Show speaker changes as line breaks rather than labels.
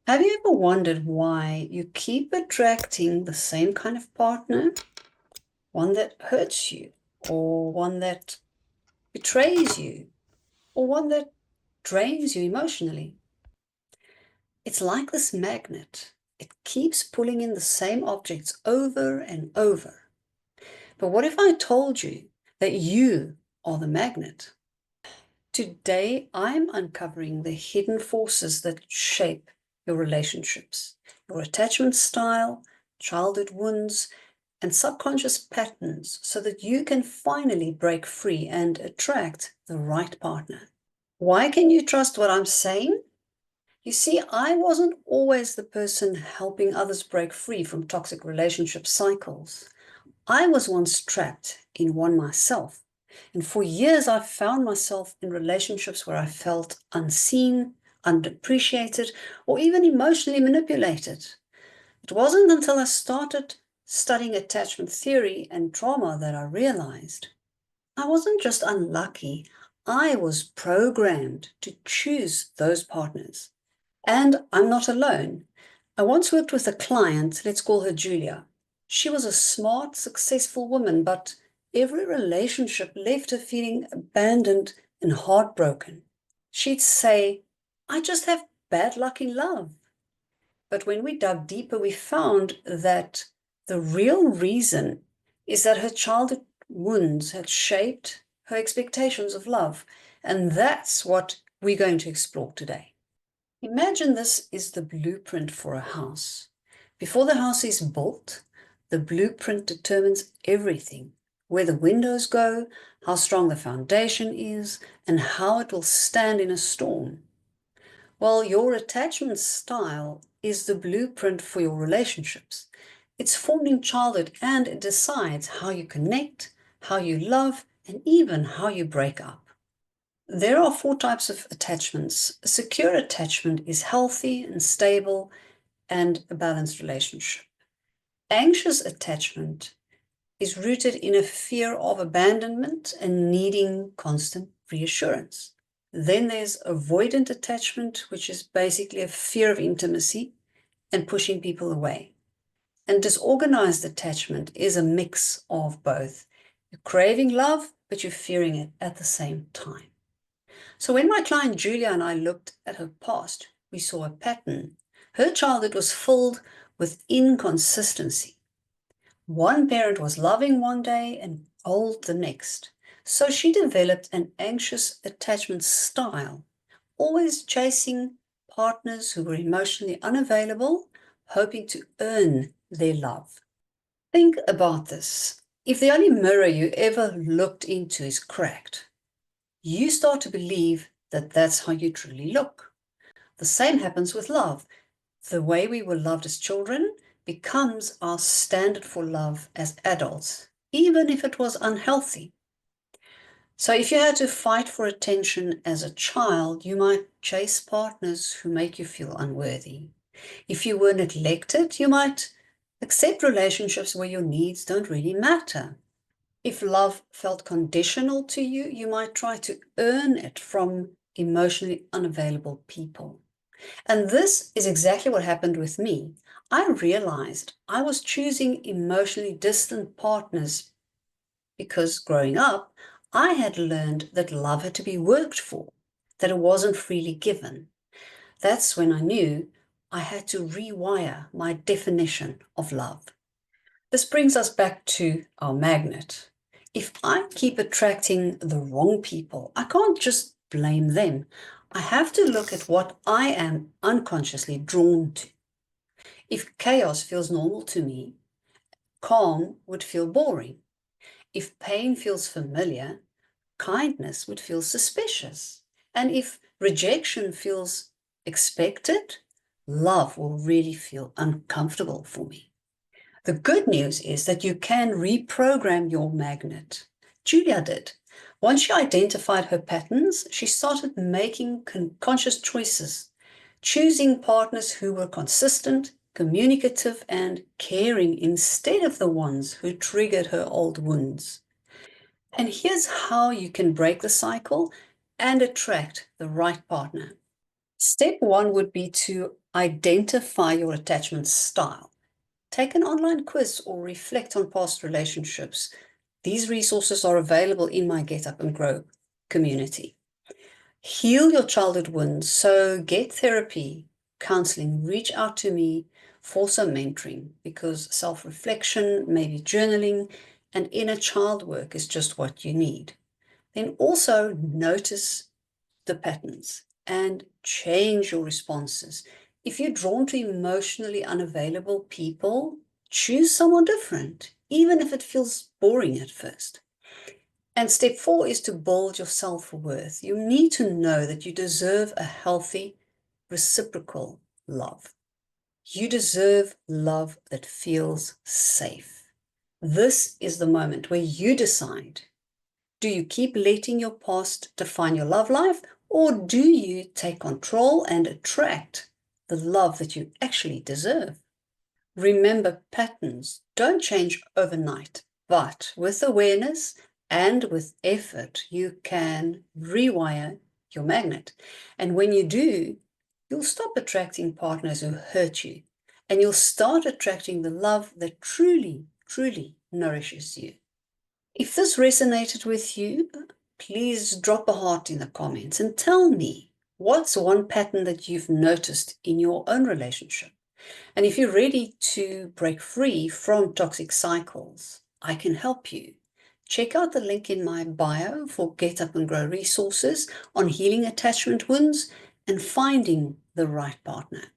Have you ever wondered why you keep attracting the same kind of partner? One that hurts you, or one that betrays you, or one that drains you emotionally? It's like this magnet. It keeps pulling in the same objects over and over. But what if I told you that you are the magnet? Today, I'm uncovering the hidden forces that shape your relationships, your attachment style, childhood wounds, and subconscious patterns so that you can finally break free and attract the right partner. Why can you trust what I'm saying? You see, I wasn't always the person helping others break free from toxic relationship cycles. I was once trapped in one myself. And for years, I found myself in relationships where I felt unseen, unappreciated, or even emotionally manipulated. It wasn't until I started studying attachment theory and trauma that I realized I wasn't just unlucky, I was programmed to choose those partners. And I'm not alone. I once worked with a client, let's call her Julia. She was a smart, successful woman, but every relationship left her feeling abandoned and heartbroken. She'd say, I just have bad luck in love. But when we dug deeper, we found that the real reason is that her childhood wounds had shaped her expectations of love. And that's what we're going to explore today. Imagine this is the blueprint for a house. Before the house is built, the blueprint determines everything, where the windows go, how strong the foundation is, and how it will stand in a storm. Well, your attachment style is the blueprint for your relationships. It's formed in childhood and it decides how you connect, how you love, and even how you break up. There are four types of attachments. A secure attachment is healthy and stable and a balanced relationship. Anxious attachment is rooted in a fear of abandonment and needing constant reassurance. Then there's avoidant attachment, which is basically a fear of intimacy and pushing people away. And disorganized attachment is a mix of both. You're craving love, but you're fearing it at the same time. So when my client Julia and I looked at her past, we saw a pattern. Her childhood was filled with inconsistency. One parent was loving one day and cold the next. So she developed an anxious attachment style, always chasing partners who were emotionally unavailable, hoping to earn their love. Think about this. If the only mirror you ever looked into is cracked, you start to believe that that's how you truly look. The same happens with love. The way we were loved as children becomes our standard for love as adults, even if it was unhealthy. So if you had to fight for attention as a child, you might chase partners who make you feel unworthy. If you were neglected, you might accept relationships where your needs don't really matter. If love felt conditional to you, you might try to earn it from emotionally unavailable people. And this is exactly what happened with me. I realized I was choosing emotionally distant partners because growing up, I had learned that love had to be worked for, that it wasn't freely given. That's when I knew I had to rewire my definition of love. This brings us back to our magnet. If I keep attracting the wrong people, I can't just blame them. I have to look at what I am unconsciously drawn to. If chaos feels normal to me, calm would feel boring. If pain feels familiar, kindness would feel suspicious. And if rejection feels expected, love will really feel uncomfortable for me. The good news is that you can reprogram your magnet. Julia did. Once she identified her patterns, she started making conscious choices, choosing partners who were consistent, communicative, and caring instead of the ones who triggered her old wounds. And here's how you can break the cycle and attract the right partner. Step one would be to identify your attachment style. Take an online quiz or reflect on past relationships. These resources are available in my Get Up and Grow community. Heal your childhood wounds, so get therapy, counseling, reach out to me for some mentoring, because self-reflection, maybe journaling, and inner child work is just what you need. Then also notice the patterns and change your responses. If you're drawn to emotionally unavailable people, choose someone different, even if it feels boring at first. And step 4 is to build your self-worth. You need to know that you deserve a healthy, reciprocal love. You deserve love that feels safe. This is the moment where you decide, do you keep letting your past define your love life, or do you take control and attract the love that you actually deserve? Remember, patterns don't change overnight, but with awareness and with effort, you can rewire your magnet. And when you do, you'll stop attracting partners who hurt you, and you'll start attracting the love that truly, truly nourishes you. If this resonated with you, please drop a heart in the comments and tell me, what's one pattern that you've noticed in your own relationship? And if you're ready to break free from toxic cycles, I can help you. Check out the link in my bio for Get Up and Grow resources on healing attachment wounds and finding the right partner.